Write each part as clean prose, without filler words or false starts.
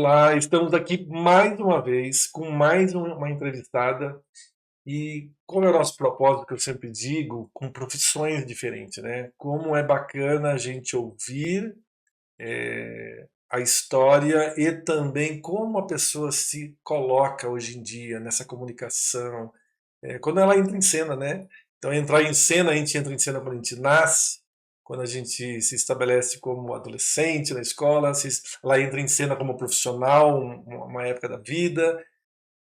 Olá, estamos aqui mais uma vez com mais uma entrevistada. E como é o nosso propósito, que eu sempre digo, com profissões diferentes, né? Como é bacana a gente ouvir a história e também como a pessoa se coloca hoje em dia nessa comunicação, quando ela entra em cena, né? Então, entrar em cena, a gente entra em cena quando a gente nasce, quando a gente se estabelece como adolescente na escola, ela entra em cena como profissional, uma época da vida.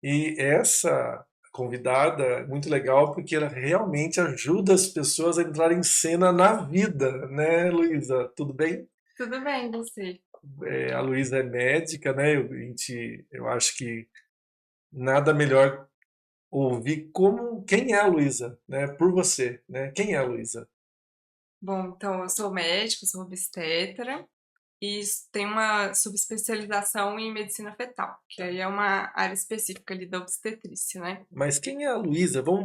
E essa convidada é muito legal porque ela realmente ajuda as pessoas a entrarem em cena na vida, né, Luísa? Tudo bem? Tudo bem, você? A Luísa é médica, né? Eu acho que nada melhor ouvir quem é a Luísa, né? Por você, né? Quem é a Luísa? Bom, então eu sou médica, sou obstetra e tenho uma subespecialização em medicina fetal, que aí é uma área específica ali da obstetrícia, né? Mas quem é a Luísa? Vamos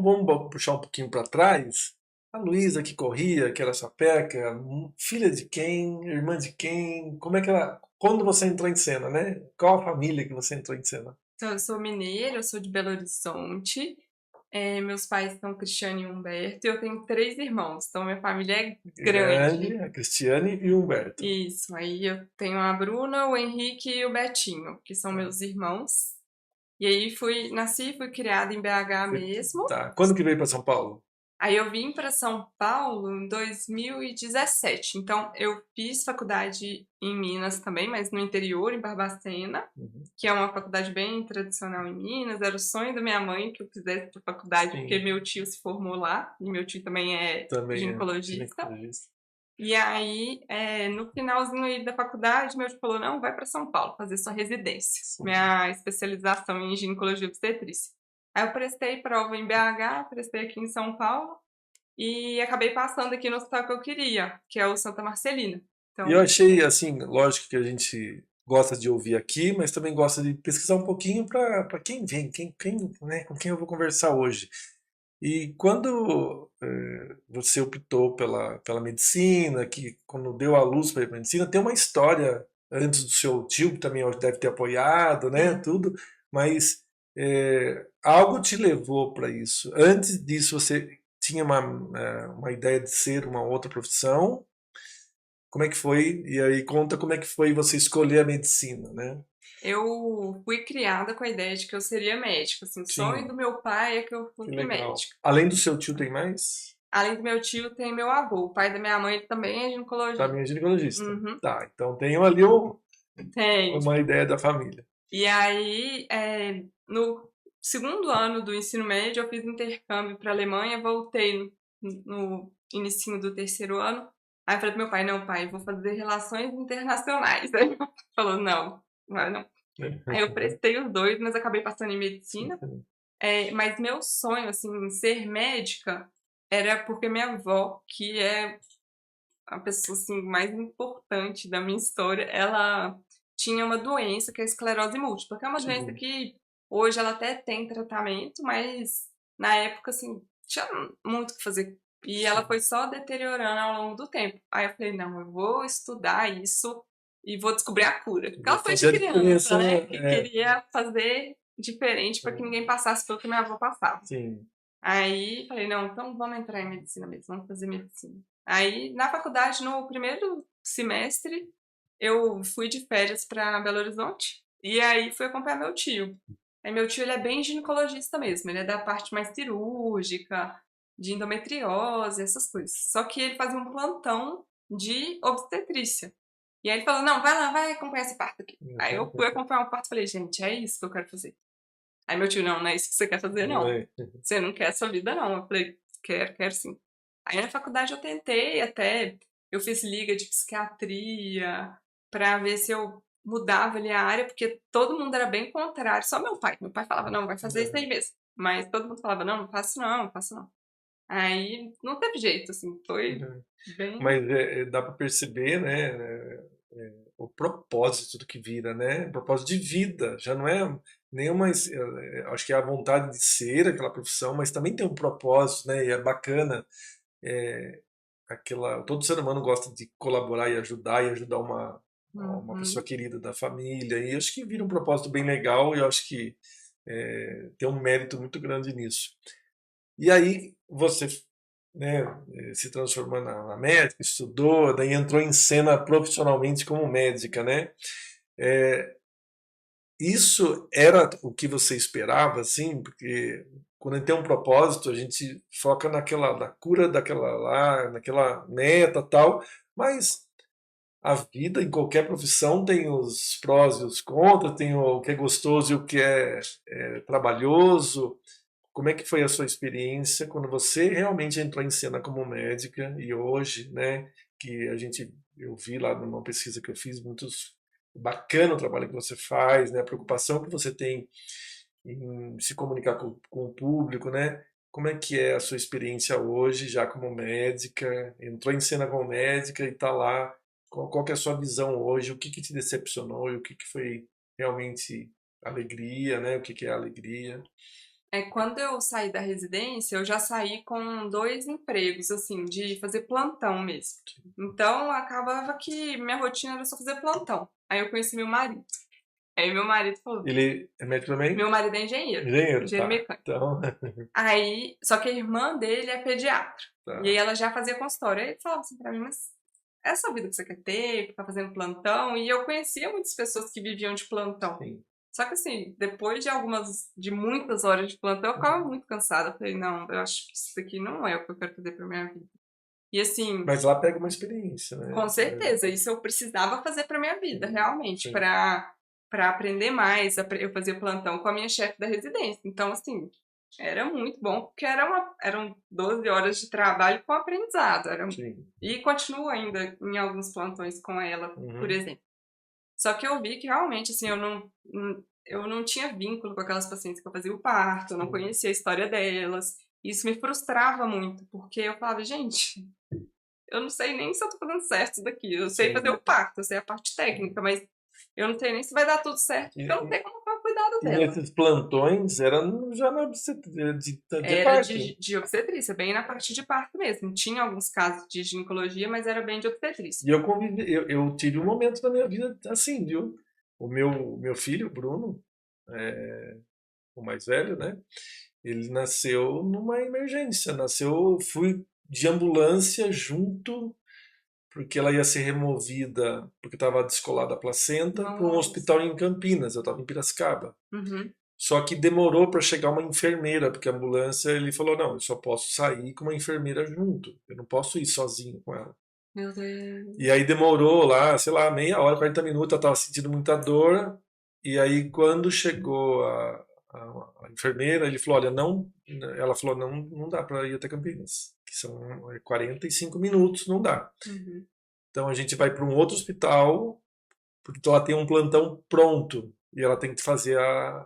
puxar um pouquinho para trás. A Luísa que corria, que era sapeca, filha de quem, irmã de quem? Como é que ela. Quando você entrou em cena, né? Qual a família que você entrou em cena? Então eu sou mineira, eu sou de Belo Horizonte, meus pais são Cristiano e Humberto e eu tenho três irmãos, então minha família é Grande, grande. a Cristiane e o Humberto. Isso, aí eu tenho a Bruna, o Henrique e o Betinho, que são Tá. meus irmãos. E aí nasci e fui criada em BH Você- mesmo. tá. Quando que veio para São Paulo? Aí eu vim para São Paulo em 2017. Então eu fiz faculdade em Minas também, mas no interior, em Barbacena, Uhum. que é uma faculdade bem tradicional em Minas. Era o sonho da minha mãe que eu fizesse essa faculdade, porque Sim, meu tio se formou lá, e meu tio também é também é ginecologista. ginecologista. E aí, no finalzinho aí da faculdade, meu tio falou: não, vai para São Paulo fazer sua residência, Sim. minha especialização em ginecologia e obstetrícia. Aí eu prestei prova em BH, prestei aqui em São Paulo e acabei passando aqui no hospital que eu queria, que é o Santa Marcelina. E eu Então, achei, assim, lógico que a gente gosta de ouvir aqui, mas também gosta de pesquisar um pouquinho para quem vem, né, com quem eu vou conversar hoje. E quando você optou pela medicina, que quando deu a luz para a medicina, tem uma história antes do seu tio, que também deve ter apoiado, né, sim. tudo, mas algo te levou para isso. Antes disso, você tinha uma ideia de ser uma outra profissão? Como é que foi? E aí conta como é que foi você escolher a medicina, né? Eu fui criada com a ideia de que eu seria médica. Assim, o sonho Sim, do meu pai é que eu que fosse legal. médica. Além do seu tio, tem mais? Além do meu tio, tem meu avô. O pai da minha mãe ele também é Também ginecologista. é ginecologista. Uhum, Tá, então tenho ali tem. uma ideia da família. E aí, no segundo ano do ensino médio, eu fiz intercâmbio para a Alemanha, voltei no inicinho do terceiro ano. Aí eu falei pro meu pai, não, pai, vou fazer relações internacionais. Aí meu pai falou, não, não vai não. Aí eu prestei os dois, mas acabei passando em medicina. Mas meu sonho, assim, em ser médica, era porque minha avó, que é a pessoa assim mais importante da minha história, ela tinha uma doença que é a esclerose múltipla, que é uma doença Sim. que hoje ela até tem tratamento, mas na época assim tinha muito o que fazer e ela Sim. foi só deteriorando ao longo do tempo. Aí eu falei, não, eu vou estudar isso e vou descobrir a cura. Vou Aquela coisa de fazer a criança, diferença. né? Que queria fazer diferente para que ninguém passasse pelo que minha avó passava. Sim. Aí falei, não, então vamos entrar em medicina mesmo, vamos fazer medicina. Aí na faculdade, no primeiro semestre, eu fui de férias para Belo Horizonte e aí fui acompanhar meu tio. Aí meu tio ele é bem ginecologista mesmo, ele é da parte mais cirúrgica, de endometriose, essas coisas. Só que ele fazia um plantão de obstetrícia. E aí ele falou, não, vai lá, vai acompanhar esse parto aqui. Aí eu fui acompanhar o parto e falei, gente, é isso que eu quero fazer. Aí meu tio, não, não é isso que você quer fazer, não. É. Você não quer essa vida, não. Eu falei, quero, quero sim. Aí na faculdade eu tentei até, eu fiz liga de psiquiatria pra ver se eu mudava ali a área, porque todo mundo era bem contrário, só meu pai. Meu pai falava, não, vai fazer isso aí mesmo. Mas todo mundo falava, não, não faço não, não faço não. Aí não teve jeito, assim, foi bem. Mas dá para perceber, né, o propósito do que vira, né? O propósito de vida. Já não é nenhuma. Acho que é a vontade de ser aquela profissão, mas também tem um propósito, né? E é bacana. Todo ser humano gosta de colaborar e ajudar uma. uma pessoa Uhum. querida da família, e acho que vira um propósito bem legal, e eu acho que tem um mérito muito grande nisso. E aí você, né, se transformou na médica, estudou, daí entrou em cena profissionalmente como médica, né? Isso era o que você esperava, assim? Porque quando a gente tem um propósito, a gente foca na cura daquela lá, naquela meta tal, mas a vida em qualquer profissão tem os prós e os contras, tem o que é gostoso e o que é trabalhoso. Como é que foi a sua experiência quando você realmente entrou em cena como médica e hoje, né, que eu vi lá numa pesquisa que eu fiz, muitos bacana o trabalho que você faz, né, a preocupação que você tem em se comunicar com o público, né? Como é que é a sua experiência hoje, já como médica? Entrou em cena como médica e está lá. Qual que é a sua visão hoje? O que que te decepcionou e o que que foi realmente alegria, né? O que que é alegria? Quando eu saí da residência, eu já saí com 2 empregos, assim, de fazer plantão mesmo. Então, acabava que minha rotina era só fazer plantão. Aí eu conheci meu marido. Aí meu marido falou, Ele é médico também? meu marido é engenheiro, Engenheiro, engenheiro tá. mecânico. Então, Aí, só que a irmã dele é pediatra. E aí tá. ela já fazia consultório. Aí ele falava assim pra mim, mas é essa a vida que você quer ter, ficar fazendo plantão? E eu conhecia muitas pessoas que viviam de plantão. Sim. Só que assim, depois de muitas horas de plantão, eu ficava muito cansada. Eu falei, não, eu acho que isso aqui não é o que eu quero fazer pra minha vida. E assim, Mas lá pega uma experiência, com né? certeza, isso eu precisava fazer pra minha vida, Sim, realmente, sim. para aprender mais. Eu fazia plantão com a minha chefe da residência. Então, assim, era muito bom, porque eram 12 horas de trabalho com aprendizado. Sim. E continuo ainda em alguns plantões com ela, por Uhum. exemplo. Só que eu vi que realmente, assim, eu não tinha vínculo com aquelas pacientes que eu fazia o parto, eu não Sim. conhecia a história delas. Isso me frustrava muito, porque eu falava, gente, eu não sei nem se eu tô fazendo certo isso daqui. Eu sei fazer Sim. o parto, eu sei a parte técnica, mas eu não sei nem se vai dar tudo certo, porque eu não E, tenho como tomar cuidado e dela. nesses plantões era já na de Era parto. de obstetrícia, bem na parte de parto mesmo. Tinha alguns casos de ginecologia, mas era bem de obstetrícia. E eu convivi, eu tive um momento da minha vida assim, viu? O meu filho, Bruno, o mais velho, né? Ele nasceu numa emergência. Fui de ambulância junto, porque ela ia ser removida, porque estava descolada a placenta, para um Nossa. hospital em Campinas. Eu estava em Piracicaba. Uhum. Só que demorou para chegar uma enfermeira, porque a ambulância ele falou: não, eu só posso sair com uma enfermeira junto. Eu não posso ir sozinho com ela. Meu E Deus. aí demorou lá, sei lá, meia hora, 40 minutos, ela estava sentindo muita dor. E aí quando chegou a enfermeira, ele falou, olha, não, ela falou, não, não dá para ir até Campinas, que são 45 minutos, não dá. Uhum. Então a gente vai para um outro hospital, porque ela tem um plantão pronto. E ela tem que fazer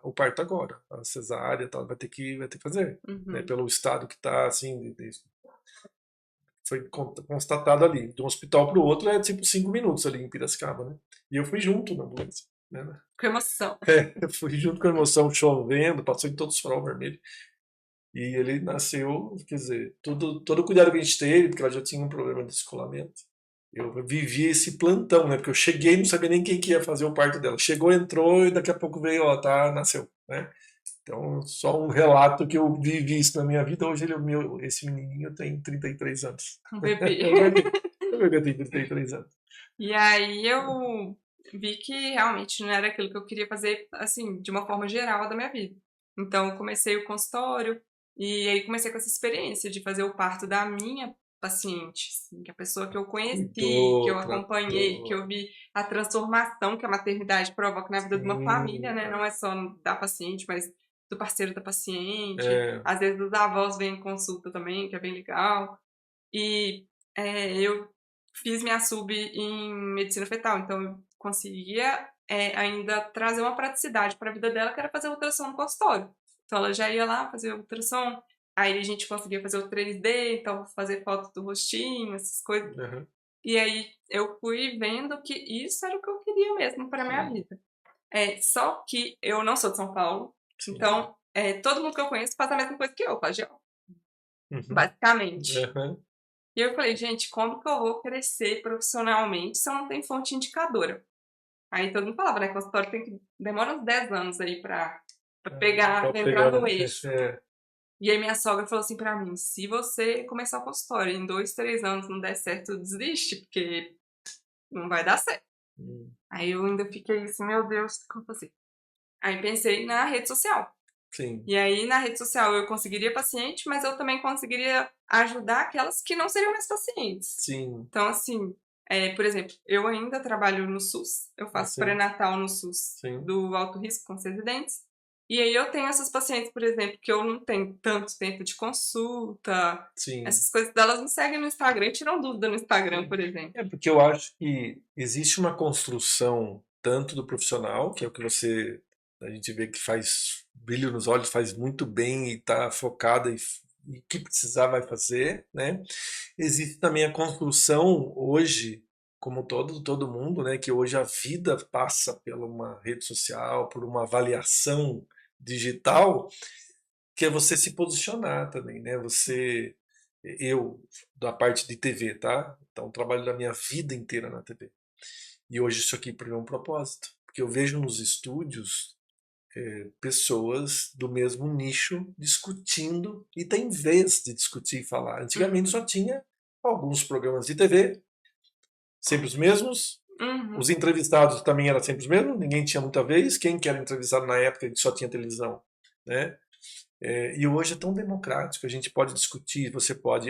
o parto agora. A cesárea, tá, vai ter que fazer. Né, Uhum. pelo estado que está, assim, foi constatado ali. De um hospital para o outro é tipo 5 minutos ali em Piracicaba, né? E eu fui junto na ambulância. Né? Com emoção. Eu fui junto com a emoção, chovendo, passou em todos os farol vermelhos. E ele nasceu, quer dizer, todo o cuidado que a gente teve, porque ela já tinha um problema de descolamento. Eu vivi esse plantão, né? Porque eu cheguei e não sabia nem quem que ia fazer o parto dela. Chegou, entrou e daqui a pouco veio, ó, tá, nasceu, né? Então, só um relato que eu vivi isso na minha vida. Hoje esse menininho tem 33 anos. Um bebê. O bebê tem 33 anos. E aí eu vi que realmente não era aquilo que eu queria fazer, assim, de uma forma geral da minha vida. Então, eu comecei o consultório e aí comecei com essa experiência de fazer o parto da minha paciente, assim, que é a pessoa que eu conheci, que eu Cuidou, acompanhei, que tratou. eu vi a transformação que a maternidade provoca na vida de uma família, Sim, né? Não é só da paciente, mas do parceiro da paciente. é, Às vezes os avós vêm em consulta também, que é bem legal. E eu fiz minha sub em medicina fetal, então eu conseguia ainda trazer uma praticidade para a vida dela, que era fazer ultrassom no consultório. Então ela já ia lá fazer ultrassom, aí a gente conseguia fazer o 3D, então fazer foto do rostinho, essas coisas. aham, E aí eu fui vendo que isso era o que eu queria mesmo para minha sim, vida. Só que eu não sou de São Paulo, sim. então todo mundo que eu conheço faz a mesma coisa que eu, faz geó, Uhum, basicamente. aham, E eu falei, gente, como que eu vou crescer profissionalmente se eu não tenho fonte indicadora? Aí todo mundo falava, né, consultório demora uns 10 anos aí pra pegar, Pra pra entrar pegar, no eixo. é, E aí minha sogra falou assim pra mim, se você começar o consultório em 2, 3 anos não der certo, desiste, porque não vai dar certo. hum, Aí eu ainda fiquei assim, meu Deus, como fazer? Aí pensei na rede social. sim, E aí na rede social eu conseguiria paciente, mas eu também conseguiria ajudar aquelas que não seriam minhas pacientes. sim, Então, assim, por exemplo, eu ainda trabalho no SUS, eu faço sim, pré-natal no SUS sim, do alto risco com os residentes. E aí eu tenho essas pacientes, por exemplo, que eu não tenho tanto tempo de consulta, sim. essas coisas delas me seguem no Instagram e tiram dúvida no Instagram, por exemplo. É porque eu acho que existe uma construção tanto do profissional, que é o que a gente vê que faz brilho nos olhos, faz muito bem e está focada e que precisar vai fazer, né? Existe também a construção hoje, como todo mundo, né? Que hoje a vida passa por uma rede social, por uma avaliação digital, que é você se posicionar também, né? Eu, da parte de TV, tá? Então, trabalho da minha vida inteira na TV. E hoje isso aqui para mim é um propósito, porque eu vejo nos estúdios pessoas do mesmo nicho discutindo e tem vez de discutir e falar. Antigamente só Uhum. tinha alguns programas de TV, sempre os mesmos. Os Uhum. entrevistados também eram sempre os mesmos, ninguém tinha muita vez. Quem que era entrevistado na época que só tinha televisão, né? E hoje é tão democrático, a gente pode discutir,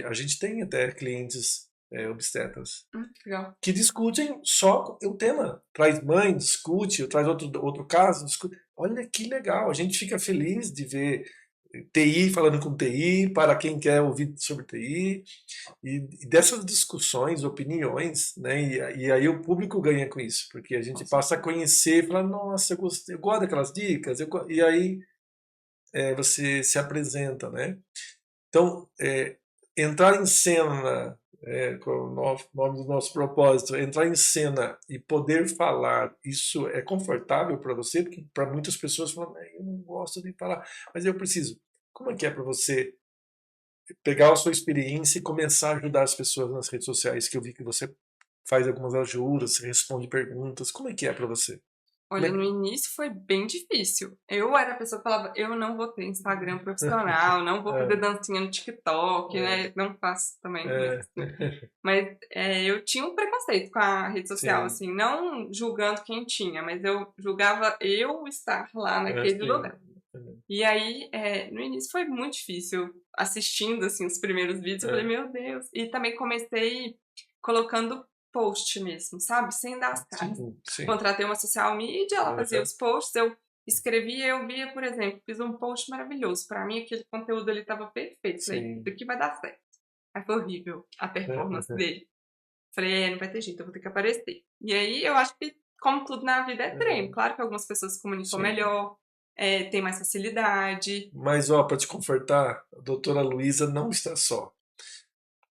a gente tem até clientes obstetras Legal. que discutem só o tema. Traz mãe, discute, traz outro caso, discute. Olha que legal, a gente fica feliz de ver TI falando com TI, para quem quer ouvir sobre TI, e dessas discussões, opiniões, né? E aí o público ganha com isso, porque a gente passa a conhecer e fala, nossa, eu gostei, eu gosto daquelas dicas, e aí você se apresenta, né? Então, entrar em cena, com o nome do nosso propósito, entrar em cena e poder falar, isso é confortável para você? Porque para muitas pessoas falam, eu não gosto de falar, mas eu preciso. Como é que é para você pegar a sua experiência e começar a ajudar as pessoas nas redes sociais, que eu vi que você faz algumas ajudas, responde perguntas. Como é que é para você? Como Olha, é no que... início foi bem difícil. Eu era a pessoa que falava, eu não vou ter Instagram profissional, não vou fazer É, dancinha no TikTok, é, né? Não faço também, mas é, assim. Mas eu tinha um preconceito com a rede social, sim, assim, não julgando quem tinha, mas eu julgava eu estar lá naquele sim. lugar. E aí, no início foi muito difícil. Assistindo, assim, os primeiros vídeos, eu falei, É, meu Deus. E também comecei colocando post mesmo, sabe? Sem dar as caras. sim, sim. Contratei uma social media, ela fazia Aham, os posts, eu escrevia, eu via, por exemplo, fiz um post maravilhoso. Pra mim, aquele conteúdo ali estava perfeito. Falei, isso sim. aqui vai dar certo. Aí foi horrível a performance dele. Falei, não vai ter jeito, eu vou ter que aparecer. E aí, eu acho que, como tudo na vida, é treino. Claro que algumas pessoas se comunicam Sim. melhor, têm mais facilidade. Mas, ó, para te confortar, a doutora Luísa não está só.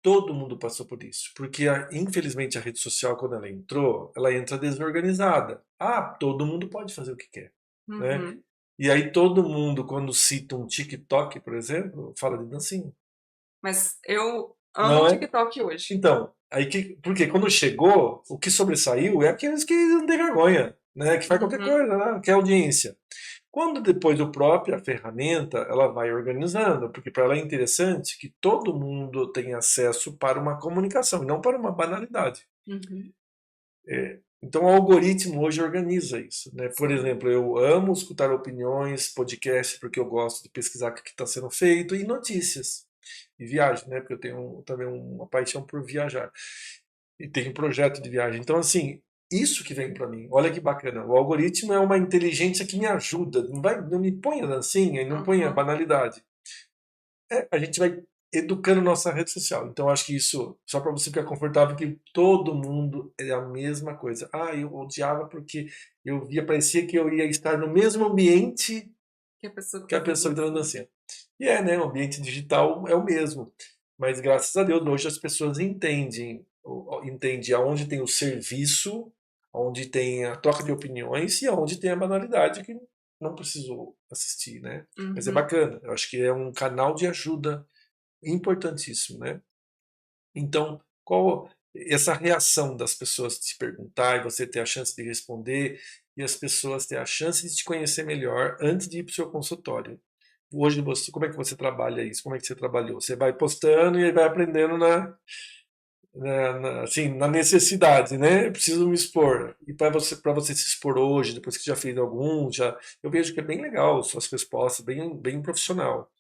Todo mundo passou por isso. Porque, infelizmente, a rede social, quando ela entrou, ela entra desorganizada. Ah, todo mundo pode fazer o que quer, né? Uhum. E aí todo mundo, quando cita um TikTok, por exemplo, fala de dancinha. Mas eu amo Não o é? TikTok hoje. Então, porque quando chegou, o que sobressaiu é aqueles que não têm vergonha, né? Que faz qualquer Uhum. coisa, né? Que é audiência. Quando depois o próprio a ferramenta, ela vai organizando, porque para ela é interessante que todo mundo tenha acesso para uma comunicação, e não para uma banalidade. Uhum. Então o algoritmo hoje organiza isso, né? Por Sim. exemplo, eu amo escutar opiniões, podcast, porque eu gosto de pesquisar o que está sendo feito, e notícias. E viagem, né? Porque eu tenho também uma paixão por viajar. E tenho um projeto de viagem. Então, assim, isso que vem para mim. Olha que bacana. O algoritmo é uma inteligência que me ajuda. Não me põe a dancinha e não põe a Uhum. banalidade. A gente vai educando nossa rede social. Então, acho que isso, só para você ficar confortável, que todo mundo é a mesma coisa. Ah, eu odiava porque eu via, parecia que eu ia estar no mesmo ambiente Que a pessoa que que tá a pessoa que fazendo estava assim. dançando. E né, o ambiente digital é o mesmo. Mas graças a Deus, hoje as pessoas entendem aonde tem o serviço, onde tem a troca de opiniões e aonde tem a banalidade que não precisou assistir, né? Mas é Uhum. bacana. Eu acho que é um canal de ajuda importantíssimo, né? Então, essa reação das pessoas te perguntar e você ter a chance de responder e as pessoas ter a chance de te conhecer melhor antes de ir para o seu consultório. Hoje, como é que você trabalha isso? Como é que você trabalhou? Você vai postando e vai aprendendo assim, na necessidade, né? Preciso me expor. E para você se expor hoje, depois que já fez alguns, eu vejo que é bem legal suas respostas, bem profissional.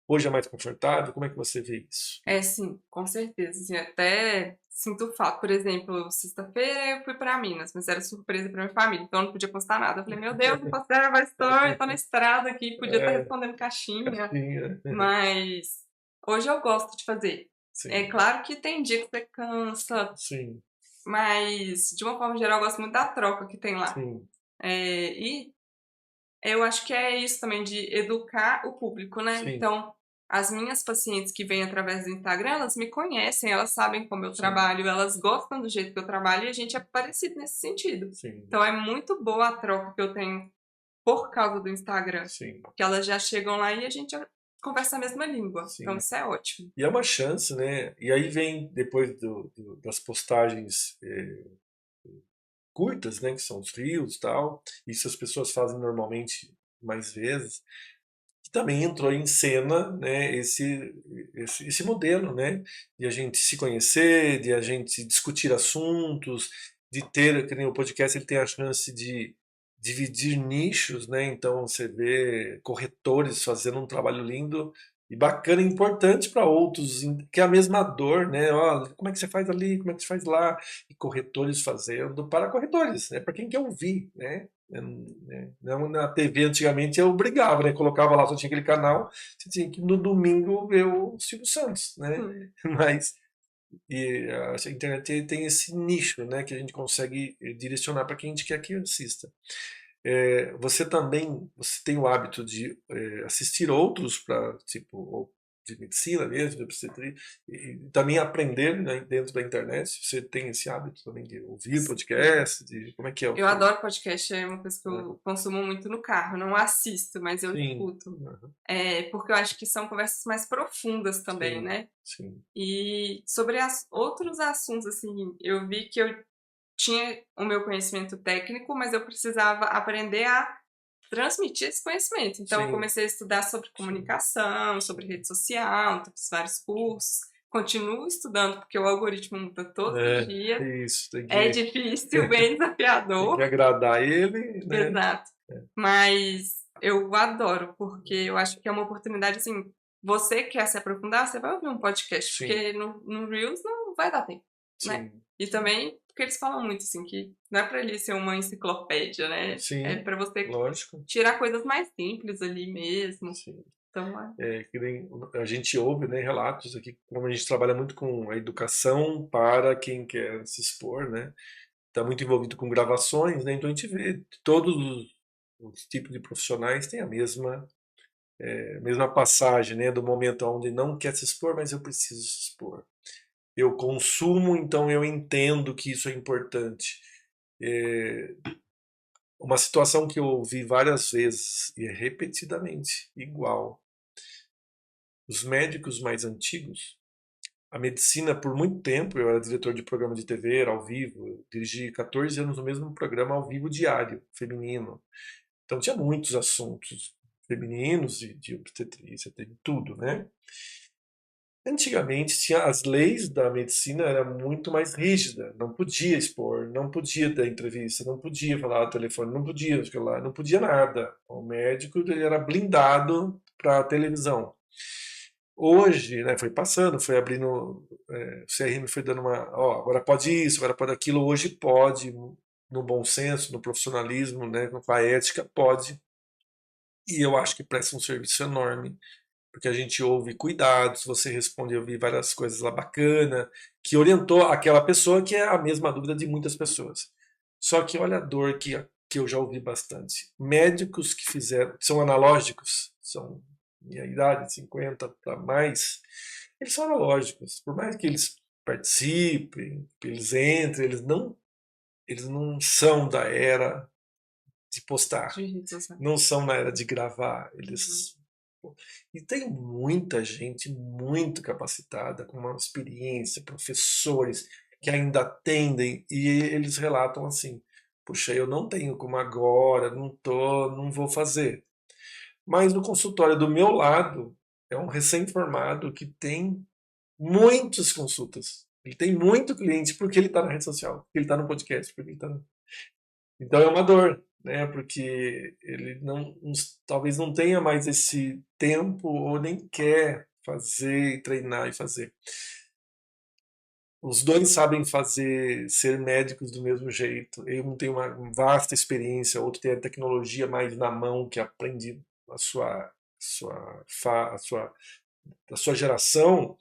Hoje é mais confortável? Como é que você vê isso? Sim, com certeza. Assim, até sinto falta. Por exemplo, sexta-feira eu fui para Minas, mas era surpresa para minha família, então eu não podia postar nada. Eu falei, meu Deus, não posso gravar story, tô na estrada aqui, podia estar É, respondendo caixinha. caixinha. Mas hoje eu gosto de fazer. É Sim, claro que tem dia que você cansa, sim, mas de uma forma geral eu gosto muito da troca que tem lá. sim, E eu acho que é isso também de educar o público, né? sim, Então, as minhas pacientes que vêm através do Instagram, elas me conhecem, elas sabem como eu sim, trabalho, elas gostam do jeito que eu trabalho e a gente é parecido nesse sentido. sim, Então, é muito boa a troca que eu tenho por causa do Instagram, sim, porque elas já chegam lá e a gente já conversa a mesma língua. Então, sim. isso é ótimo. E é uma chance, né? E aí vem, depois das postagens curtas, né? Que são os reels e tal. Isso as pessoas fazem normalmente mais vezes. Que também entrou em cena, né? Esse modelo, né? De a gente se conhecer, de a gente discutir assuntos, de ter, que nem o podcast, ele tem a chance de dividir nichos, né? Então você vê corretores fazendo um trabalho lindo e bacana e importante para outros, que é a mesma dor, né? Ó, como é que você faz ali, como é que você faz lá? E corretores fazendo para corretores, né? Para quem quer ouvir, né? Na TV antigamente eu obrigava, né? Colocava lá, só tinha aquele canal, você tinha que no domingo ver o Silvio Santos, né? Hum. Mas a internet tem esse nicho, né? Que a gente consegue direcionar para quem a gente quer que assista. Você tem o hábito de assistir outros para tipo ou de medicina mesmo, de obstetria, e também aprender, né, dentro da internet. Você tem esse hábito também de ouvir Sim. podcast, de como é que é o Eu seu? adoro podcast, é uma coisa que eu consumo muito no carro. Não assisto, mas eu Sim, escuto. aham, Porque eu acho que são conversas mais profundas também, sim, né? sim, E sobre outros assuntos, assim, eu vi que eu tinha o meu conhecimento técnico, mas eu precisava aprender a transmitir esse conhecimento. Então, eu sim, comecei a estudar sobre sim, comunicação, sobre rede social, então fiz vários cursos. Continuo estudando, porque o algoritmo muda todos os dias. isso, É difícil, bem tem que desafiador. agradar ele, né? Exato. Mas eu adoro, porque eu acho que é uma oportunidade, assim, você quer se aprofundar, você vai ouvir um podcast, Sim, porque no Reels não vai dar tempo, né? sim, E sim, também porque eles falam muito, assim, que não é pra ele ser uma enciclopédia, né? É sim, pra você lógico, tirar coisas mais simples ali mesmo. sim. Então, Que nem a gente ouve, né, relatos aqui, como a gente trabalha muito com a educação para quem quer se expor, né? Está muito envolvido com gravações, né? Então a gente vê todos os tipos de profissionais têm a mesma passagem, né? Do momento onde não quer se expor, mas eu preciso se expor. Eu consumo, então eu entendo que isso é importante. É, uma situação que eu ouvi várias vezes e repetidamente igual. Os médicos mais antigos, a medicina por muito tempo, eu era diretor de programa de TV, era ao vivo, eu dirigi 14 anos no mesmo programa ao vivo diário, feminino. Então tinha muitos assuntos femininos e de obstetrícia, teve tudo, né? Antigamente tinha as leis da medicina era muito mais rígida, não podia expor, não podia dar entrevista, não podia falar ao telefone, não podia falar, não podia nada. O médico ele era blindado para a televisão. Hoje, né, foi passando, foi abrindo, o CRM foi dando ó, agora pode isso, agora pode aquilo, hoje pode, no bom senso, no profissionalismo, né, com a ética, pode. E eu acho que presta um serviço enorme porque a gente ouve cuidados, você responde, eu vi várias coisas lá bacana, que orientou aquela pessoa que é a mesma dúvida de muitas pessoas. Só que olha a dor que eu já ouvi bastante. Médicos que fizeram, que são analógicos, são minha idade, 50 para mais, eles são analógicos. Por mais que eles participem, que eles entrem, eles não são da era de postar, de rede social. não são na era de gravar, Uhum. eles. E tem muita gente muito capacitada, com uma experiência, professores. que ainda atendem e eles relatam assim: puxa, eu não tenho como agora, não vou fazer. Mas no consultório do meu lado é um recém-formado que tem muitas consultas. Ele tem muito cliente porque ele está na rede social, porque ele está no podcast, porque ele tá no... Então é uma dor, né? Porque ele talvez não tenha mais esse tempo ou nem quer fazer, treinar e fazer. Os dois sabem fazer, ser médicos do mesmo jeito. Um tem uma vasta experiência, outro tem a tecnologia mais na mão, que aprende a sua geração.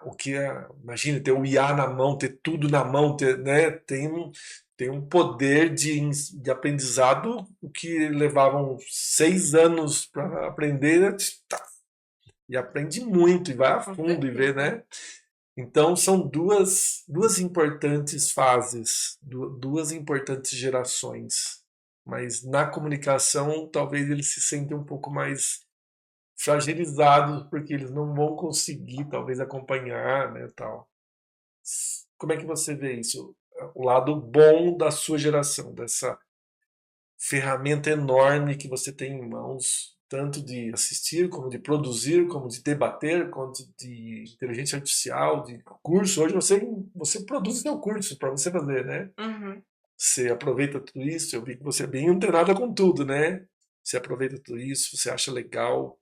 O que é, imagina, ter o IA na mão, ter tudo na mão, né, tem um poder de aprendizado o que levavam 6 anos para aprender, tá, e aprende muito, e vai a Com fundo e vê, certeza. né? Então são duas importantes fases, duas importantes gerações. Mas na comunicação, talvez eles se sentem um pouco mais fragilizados, porque eles não vão conseguir, talvez, acompanhar, né, tal. Como é que você vê isso? O lado bom da sua geração, dessa ferramenta enorme que você tem em mãos, tanto de assistir, como de produzir, como de debater, como de inteligência artificial, de curso. Hoje você produz o seu curso para você fazer, né? Uhum. Você aproveita tudo isso. Eu vi que você é bem antenada com tudo, né? Você aproveita tudo isso, você acha legal,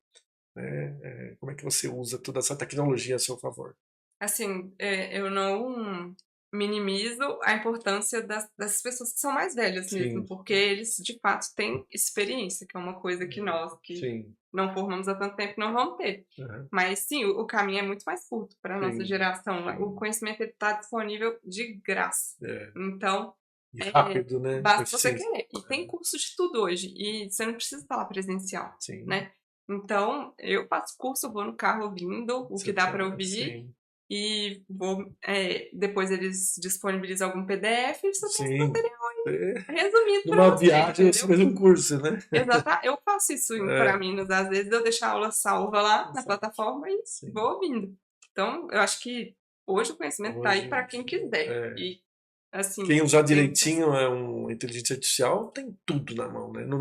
né? Como é que você usa toda essa tecnologia a seu favor? Assim, eu não minimizo a importância dessas pessoas que são mais velhas mesmo, Sim, porque eles de fato têm experiência, que é uma coisa que nós que sim, não formamos há tanto tempo não vamos ter. uhum, Mas sim, o caminho é muito mais curto para a nossa sim, geração. O sim. conhecimento está disponível de graça. É. Então, E é, rápido, né? basta você Preciso. querer. E tem curso de tudo hoje. E você não precisa estar lá presencial, Sim, né? Então, eu faço curso, eu vou no carro ouvindo o que você dá tá, para ouvir sim, e vou, depois eles disponibilizam algum PDF e você tem esse sim. material É, resumido para numa você, viagem é esse entendeu? mesmo curso, né? Eu faço isso indo para É, Minas, às vezes eu deixo a aula salva lá na exato. plataforma e Sim. vou ouvindo. Então, eu acho que hoje o conhecimento está aí Hoje, para quem quiser. é, E, assim, quem usar tem muitas. direitinho é uma inteligência artificial, tem tudo na mão, né? No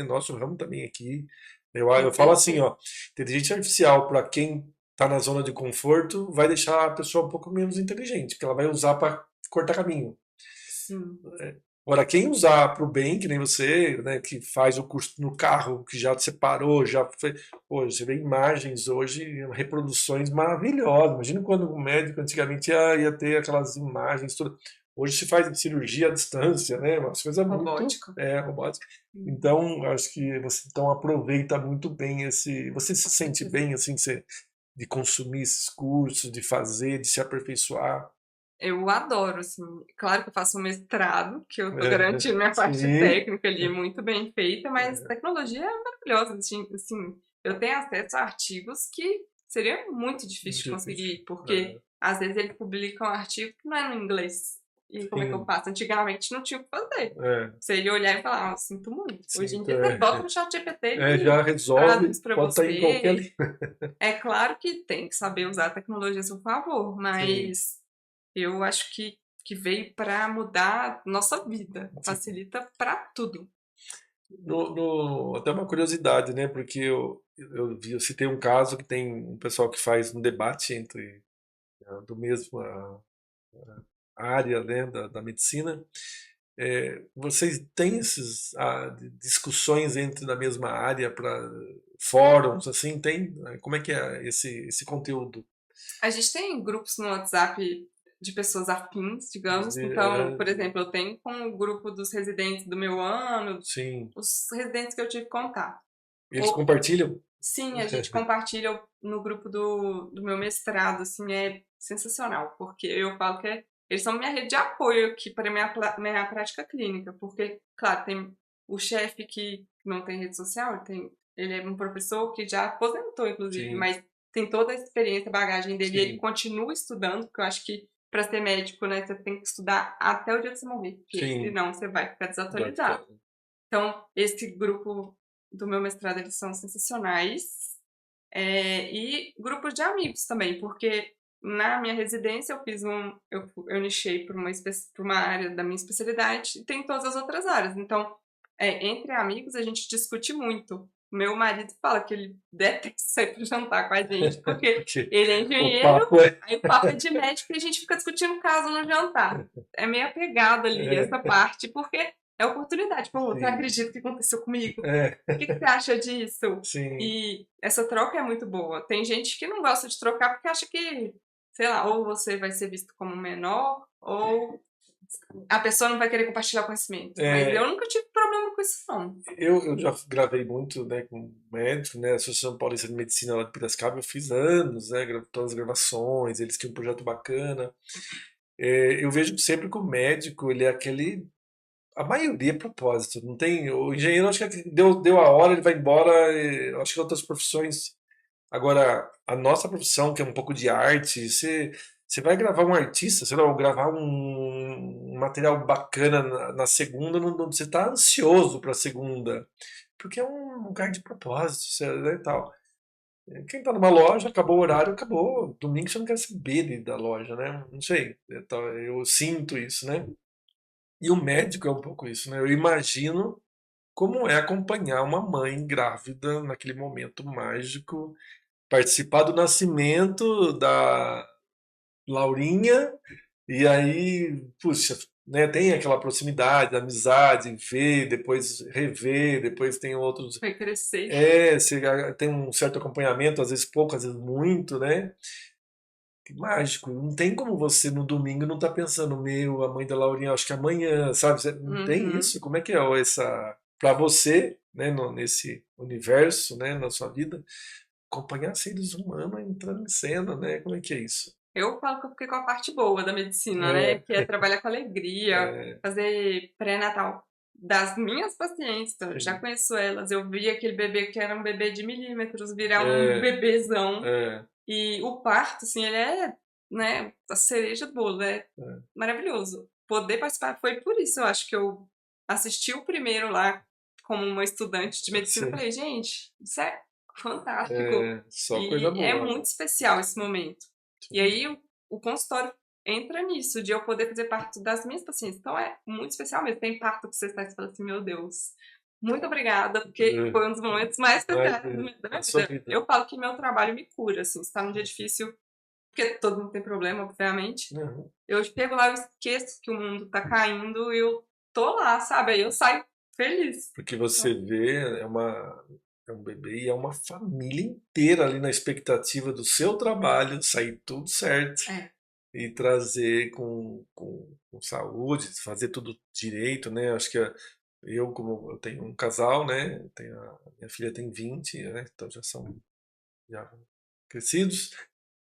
nosso ramo também aqui. Eu Com falo assim, certeza. ó, inteligência artificial para quem está na zona de conforto vai deixar a pessoa um pouco menos inteligente, porque ela vai usar para cortar caminho. Sim. Agora, quem usar para o bem, que nem você, né, que faz o curso no carro, que já separou, já foi. Pô, você vê imagens hoje, reproduções maravilhosas. Imagina quando o médico antigamente ia ter aquelas imagens todas. Hoje se faz cirurgia à distância, né? Uma coisa muito Robótica. robótica. Uhum. Então, acho que você então aproveita muito bem esse. Você se Com sente certeza. bem assim, de consumir esses cursos, de fazer, de se aperfeiçoar. Eu adoro, assim. Claro que eu faço um mestrado, que eu tô É, garantindo minha parte sim, técnica ali muito bem feita, mas é, tecnologia é maravilhosa. Assim, eu tenho acesso a artigos que seria muito difícil de difícil. conseguir, porque É, às vezes eles publicam um artigo que não é no inglês. E como é que eu sim. faço? Antigamente não tinha o que fazer. É, Você ia olhar e falar, ah, sinto muito. Hoje sim, em então dia você bota no chat GPT, ele já traduz resolve, para pode estar em qualquer você. língua. É claro que tem que saber usar a tecnologia a seu favor, Sim, mas eu acho que veio para mudar nossa vida, sim. facilita para tudo. Até uma curiosidade, né? Porque eu citei um caso que tem um pessoal que faz um debate entre do mesmo área, né, da medicina. Vocês têm essas discussões entre da mesma área para fóruns, assim, tem? Como é que é esse conteúdo? A gente tem grupos no WhatsApp de pessoas afins, digamos. Então, por De- exemplo, eu tenho com o grupo dos residentes do meu ano, sim, os residentes que eu tive contato. eles Ou, compartilham? sim, a gente compartilha no grupo do meu mestrado, assim, é sensacional, porque eu falo que eles são minha rede de apoio aqui para minha prática clínica, porque, claro, tem o chefe que não tem rede social, ele é um professor que já aposentou, inclusive, Sim, mas tem toda a experiência, a bagagem dele, e ele sim, continua estudando, porque eu acho que para ser médico, né, você tem que estudar até o dia que você morrer, porque sim. senão você vai ficar Vai desatualizado. ficar. Então, esse grupo do meu mestrado, eles são sensacionais. E grupos de amigos também, porque na minha residência eu fiz eu nichei para uma área da minha especialidade e tem todas as outras áreas. Então, entre amigos a gente discute muito. Meu marido fala que ele detesta sair para jantar com a gente, porque Porque ele é o engenheiro, papo é. aí o papo é de médico e a gente fica discutindo caso no jantar. É meio apegado ali essa parte, porque é oportunidade. Pô, você não Sim. acredita o que aconteceu comigo? O É, que você acha disso? sim. E essa troca é muito boa. Tem gente que não gosta de trocar porque acha que, sei lá, ou você vai ser visto como menor, ou a pessoa não vai querer compartilhar conhecimento. Mas eu É, nunca tive problema com isso, não. eu já gravei muito, né, com médico, né, a Associação Paulista de Medicina lá de Piracicaba, eu fiz anos, né, todas as gravações, eles tinham um projeto bacana. Eu vejo sempre que o médico, ele é aquele, a maioria é propósito, não tem, o engenheiro acho que deu a hora, ele vai embora, acho que outras profissões. Agora, a nossa profissão, que é um pouco de arte, você vai gravar um artista, sei lá, ou gravar um material bacana na segunda, você está ansioso para a segunda, porque é um lugar de propósito, né, e tal. Quem está numa loja, acabou o horário, acabou. Domingo você não quer saber da loja, né? Não sei, eu sinto isso, né? E o médico é um pouco isso, né? Eu imagino como é acompanhar uma mãe grávida naquele momento mágico, participar do nascimento da Laurinha, e aí, puxa, né, tem aquela proximidade, amizade, ver, depois rever, depois tem outros. Vai crescer. Você tem um certo acompanhamento, às vezes pouco, às vezes muito, né? Que mágico. Não tem como você no domingo não estar pensando, meu, a mãe da Laurinha, acho que amanhã, sabe? Não tem Uhum. isso? Como é que é essa. Para você, né, nesse universo, né, na sua vida, acompanhar seres humanos entrando em cena, né? Como é que é isso? Eu falo que eu fiquei com a parte boa da medicina, né? É, Que é trabalhar com alegria, é, fazer pré-natal das minhas pacientes. Então, eu já sim. conheço elas. Eu vi aquele bebê que era um bebê de milímetros virar um É, bebezão. é, E o parto, assim, ele é, né, a cereja do bolo, é é, maravilhoso. Poder participar foi por isso, eu acho que eu assisti o primeiro lá como uma estudante de medicina e sim. falei, gente, isso é fantástico. É, só coisa E é boa, muito né? especial esse momento. E Sim. aí o consultório entra nisso, de eu poder fazer parto das minhas pacientes. Então é muito especial mesmo. Tem parto que você está e fala assim, meu Deus, muito obrigada, porque É, foi um dos momentos mais mas, especiais da na minha sua vida. vida. Eu falo que meu trabalho me cura, assim, se tá num dia difícil, porque todo mundo tem problema, obviamente. Uhum. Eu chego lá, eu esqueço que o mundo tá caindo e eu tô lá, sabe? Aí eu saio feliz. Porque Então, você vê, é um bebê e é uma família inteira ali na expectativa do seu trabalho sair tudo certo é. e trazer com saúde, fazer tudo direito, né? Acho que eu, como eu tenho um casal, né? Minha filha tem 20, né? Então já são já crescidos,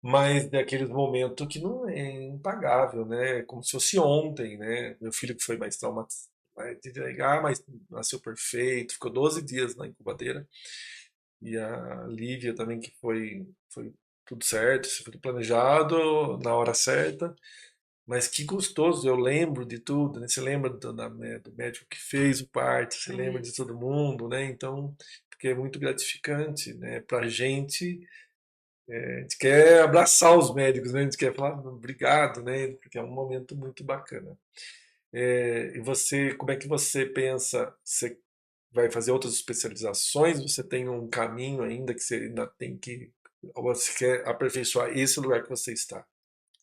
mas daqueles momentos que não é impagável, né? Como se fosse ontem, né? Meu filho que foi mais traumatizado, mas nasceu perfeito, ficou 12 dias na incubadeira. E a Lívia também, que foi tudo certo, foi tudo planejado na hora certa. Mas que gostoso, eu lembro de tudo, né? Você lembra do médico que fez o parto, você lembra É. de todo mundo, né? Então, porque é muito gratificante, né? Pra gente, a gente quer abraçar os médicos, né? A gente quer falar obrigado, né? Porque é um momento muito bacana. E você, como é que você pensa? Você vai fazer outras especializações? Você tem um caminho ainda que você ainda tem que, ou você quer aperfeiçoar esse lugar que você está?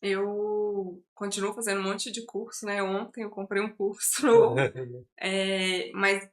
Eu continuo fazendo um monte de curso, né? Ontem eu comprei um curso novo, mas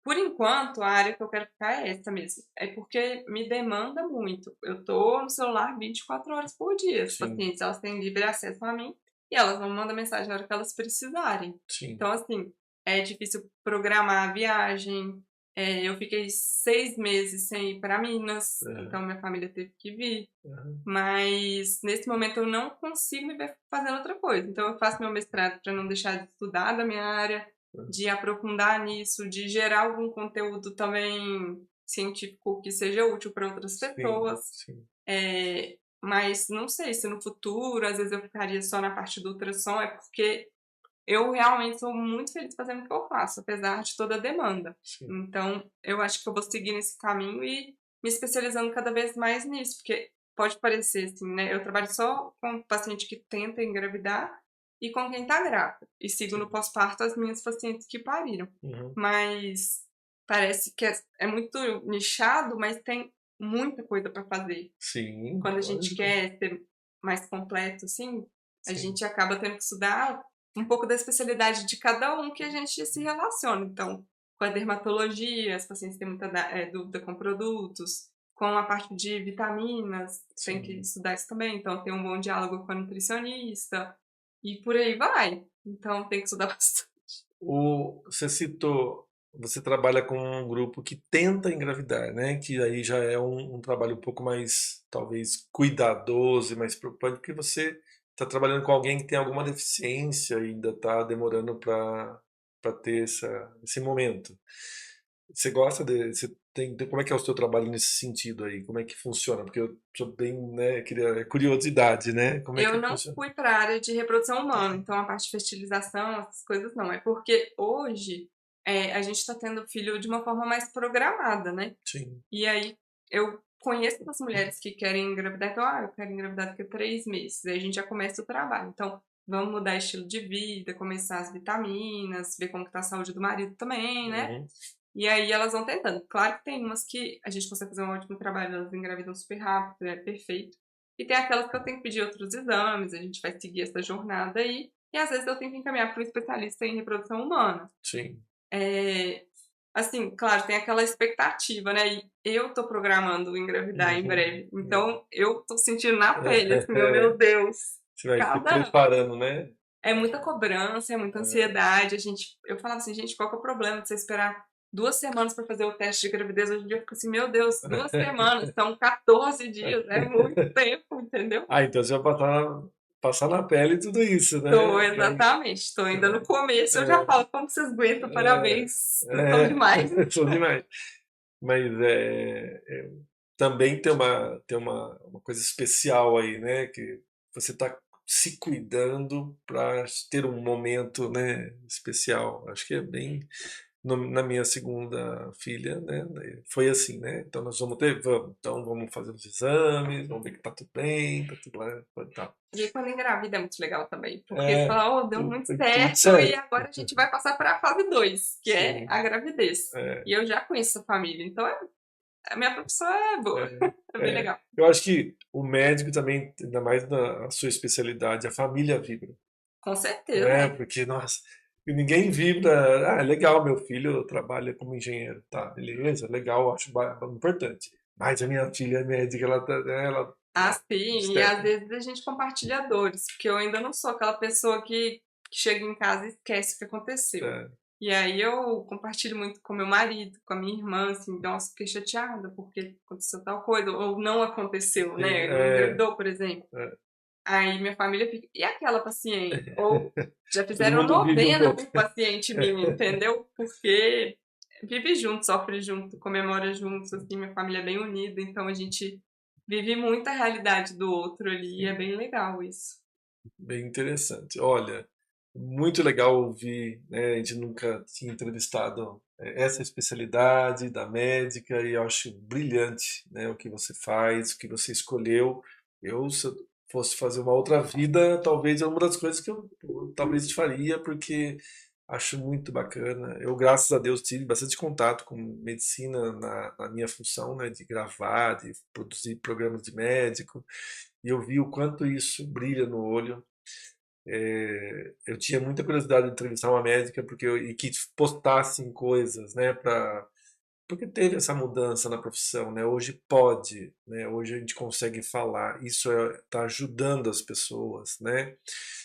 por enquanto a área que eu quero ficar é essa mesmo. É porque me demanda muito. Eu tô no celular 24 horas por dia. As Sim, pacientes, elas têm livre acesso a mim e elas vão mandar mensagem na hora que elas precisarem. sim. Então, assim, é difícil programar a viagem. Eu fiquei 6 meses sem ir para Minas, É, então minha família teve que vir. é, Mas nesse momento eu não consigo me ver fazendo outra coisa. Então eu faço meu mestrado para não deixar de estudar da minha área, de aprofundar nisso, de gerar algum conteúdo também científico que seja útil para outras sim, pessoas. sim. Mas não sei se no futuro, às vezes eu ficaria só na parte do ultrassom, é porque eu realmente sou muito feliz fazendo o que eu faço, apesar de toda a demanda. Sim. Então, eu acho que eu vou seguir nesse caminho e me especializando cada vez mais nisso, porque pode parecer assim, né? Eu trabalho só com paciente que tenta engravidar e com quem tá grávida. E sigo no Sim. pós-parto as minhas pacientes que pariram. Uhum. Mas parece que é muito nichado, mas tem muita coisa para fazer. Sim, Quando a gente lógico. quer ser mais completo, assim, a Sim. gente acaba tendo que estudar um pouco da especialidade de cada um que a gente se relaciona. Então, com a dermatologia, as pacientes têm muita dúvida com produtos, com a parte de vitaminas, tem que Sim. estudar isso também. Então, tem um bom diálogo com a nutricionista e por aí vai. Então, tem que estudar bastante. Você citou, você trabalha com um grupo que tenta engravidar, né? Que aí já é um trabalho um pouco mais, talvez, cuidadoso e mais preocupante, porque você está trabalhando com alguém que tem alguma deficiência e ainda está demorando para ter esse momento. Você gosta você como é que é o seu trabalho nesse sentido aí? Como é que funciona? Porque eu sou bem, né, queria curiosidade, né? Como é que Eu não funciona? fui para a área de reprodução humana, então a parte de fertilização, essas coisas não. É porque hoje a gente está tendo filho de uma forma mais programada, né? Sim. E aí eu conheço as mulheres que querem engravidar, então, eu quero engravidar daqui a 3 meses. Aí a gente já começa o trabalho. Então, vamos mudar estilo de vida, começar as vitaminas, ver como que tá a saúde do marido também, né? Uhum. E aí elas vão tentando. Claro que tem umas que a gente consegue fazer um ótimo trabalho, elas engravidam super rápido, é perfeito. E tem aquelas que eu tenho que pedir outros exames, a gente vai seguir essa jornada aí. E às vezes eu tenho que encaminhar para um especialista em reprodução humana. Sim. É, assim, claro, tem aquela expectativa, né? E eu tô programando engravidar em Uhum. breve. Então, eu tô sentindo na pele, assim, meu Deus. Você vai se Cada preparando, né? É muita cobrança, é muita ansiedade. Eu falava assim, gente, qual que é o problema de você esperar 2 semanas para fazer o teste de gravidez? Hoje em dia eu fico assim, meu Deus, 2 semanas, são 14 dias, é muito tempo, entendeu? Ah, então você vai passar na pele tudo isso, Tô, né? exatamente, tô ainda no começo, eu já É, falo, como vocês aguentam, é, parabéns, vocês são demais. sou demais. Mas também tem uma coisa especial aí, né? Que você está se cuidando para ter um momento, né, especial. Acho que é bem. Na minha segunda filha, né, foi assim, né? Então nós vamos. Então vamos fazer os exames, vamos ver que tá tudo bem, tá tudo lá, tá. E aí, quando engravida é muito legal também, porque você É, fala, oh, deu muito tudo certo, e certo. agora a gente vai passar para a fase 2, que é Sim, a gravidez. é, E eu já conheço a família, então a minha profissão é boa, é, é bem legal. Eu acho que o médico também, ainda mais na sua especialidade, a família vibra, Com né? certeza. Porque, nossa, ninguém vibra. Ah, legal, meu filho trabalha como engenheiro, tá, beleza, legal, acho importante. Mas a minha filha é médica, ela Assim, e às obstetra. vezes a gente compartilha dores, porque eu ainda não sou aquela pessoa que chega em casa e esquece o que aconteceu. É, E aí eu compartilho muito com meu marido, com a minha irmã, assim, nossa, fiquei chateada porque aconteceu tal coisa, ou não aconteceu, sim, né? Não engravidou, por exemplo. é. Aí minha família fica, e aquela paciente? Ou já Todo fizeram mundo vive um novena pouco. por paciente minha, entendeu? Porque vive junto, sofre junto, comemora juntos, assim, minha família é bem unida, então a gente vive muito a realidade do outro ali, e é Sim, bem legal isso. bem interessante. Olha, muito legal ouvir, né? A gente nunca tinha entrevistado essa especialidade da médica e eu acho brilhante, né, o que você faz, o que você escolheu. Se eu fosse fazer uma outra vida, talvez é uma das coisas que eu talvez faria, porque acho muito bacana. Eu, graças a Deus, tive bastante contato com medicina na minha função, né, de gravar, de produzir programas de médico. E eu vi o quanto isso brilha no olho. Eu tinha muita curiosidade de entrevistar uma médica e que postassem coisas, né, porque teve essa mudança na profissão, né? Hoje pode, né? Hoje a gente consegue falar. Isso está ajudando as pessoas, né?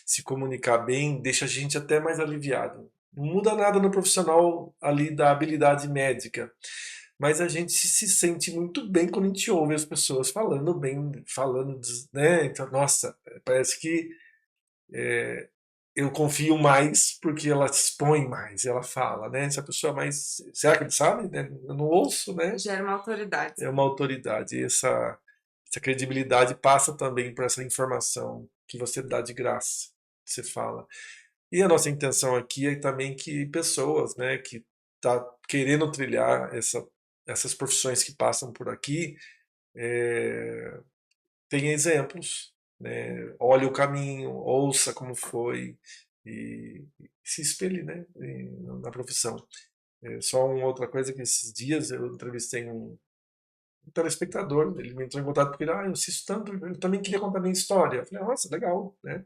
Se comunicar bem deixa a gente até mais aliviado. Não muda nada no profissional ali da habilidade médica, mas a gente se sente muito bem quando a gente ouve as pessoas falando bem, falando, né? Então, nossa, parece que eu confio mais porque ela expõe mais, ela fala, né? Se a pessoa mais. Será que ele sabe? Né? Eu não ouço, né? Gera uma autoridade. É uma autoridade. E essa credibilidade passa também por essa informação que você dá de graça, que você fala. E a nossa intenção aqui é também que pessoas, né, que tá querendo trilhar essas profissões que passam por aqui, tenha exemplos, né? Olhe o caminho, ouça como foi e se espelhe, né? Na profissão. Só uma outra coisa que esses dias eu entrevistei um telespectador, ele me entrou em contato porque eu assisto tanto, eu também queria contar minha história. Eu falei, nossa, legal, né?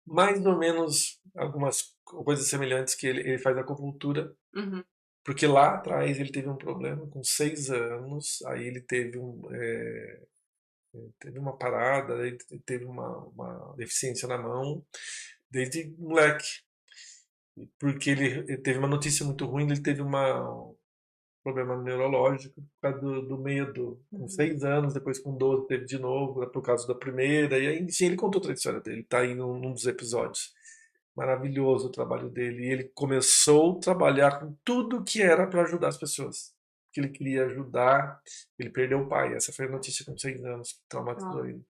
Mais ou menos algumas coisas semelhantes que ele faz acupuntura, Uhum. porque lá atrás ele teve um problema com 6 anos, aí ele teve uma parada, ele teve uma deficiência na mão, desde moleque, porque ele teve uma notícia muito ruim, ele teve um problema neurológico por causa do medo. Com 6 anos, depois com 12 teve de novo, por causa da primeira, e aí, enfim, ele contou toda a história dele, tá aí num dos episódios. Maravilhoso o trabalho dele. E ele começou a trabalhar com tudo que era para ajudar as pessoas. Que ele queria ajudar. Ele perdeu o pai. Essa foi a notícia com 6 anos, que traumatizou ele.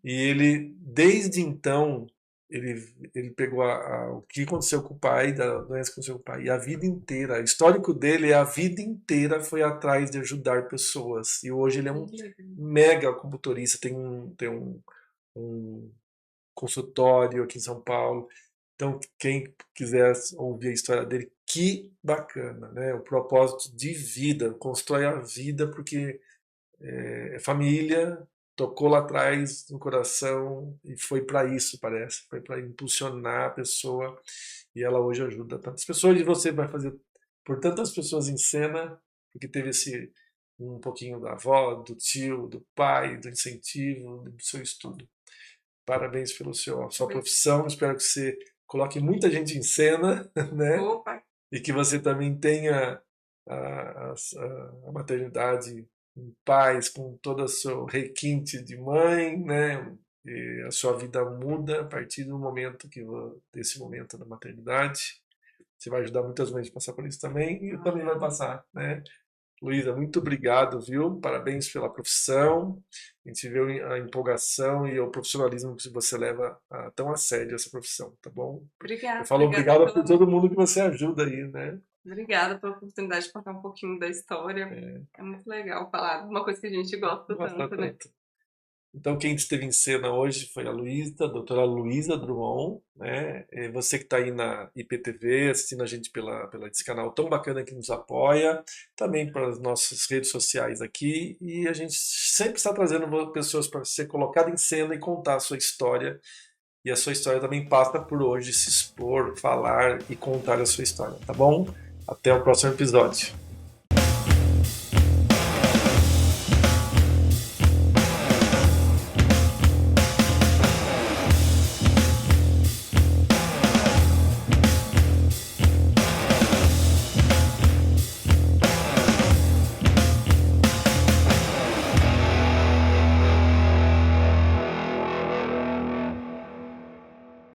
E ele, desde então, ele pegou o que aconteceu com o pai, da doença que aconteceu com o pai, e a vida inteira, o histórico dele, a vida inteira foi atrás de ajudar pessoas. E hoje ele é um mega acupunturista, um consultório aqui em São Paulo. Então, quem quiser ouvir a história dele, que bacana, né? O propósito de vida, constrói a vida porque é família, tocou lá atrás no coração e foi para isso, parece, foi para impulsionar a pessoa e ela hoje ajuda tantas pessoas e você vai fazer por tantas pessoas em cena, porque teve esse um pouquinho da avó, do tio, do pai, do incentivo, do seu estudo. Parabéns pela sua profissão, espero que você coloque muita gente em cena, né? Opa! E que você também tenha a maternidade em paz, com todo o seu requinte de mãe, né? E a sua vida muda a partir do momento desse momento da maternidade. Você vai ajudar muitas mães a passar por isso também, e eu também vai passar, né? Luísa, muito obrigado, viu? Parabéns pela profissão. A gente vê a empolgação e o profissionalismo que você leva tão a sério essa profissão, tá bom? Eu Obrigada, falo obrigado por todo mundo que você ajuda aí, né? Obrigada pela oportunidade de contar um pouquinho da história. É muito legal falar de uma coisa que a gente gosta tanto, né? Então, quem esteve em cena hoje foi a Luísa, a doutora Luísa Drummond, né? Você que está aí na IPTV, assistindo a gente pela esse canal tão bacana que nos apoia, também para as nossas redes sociais aqui, e a gente sempre está trazendo pessoas para ser colocada em cena e contar a sua história, e a sua história também passa por hoje se expor, falar e contar a sua história, tá bom? Até o próximo episódio.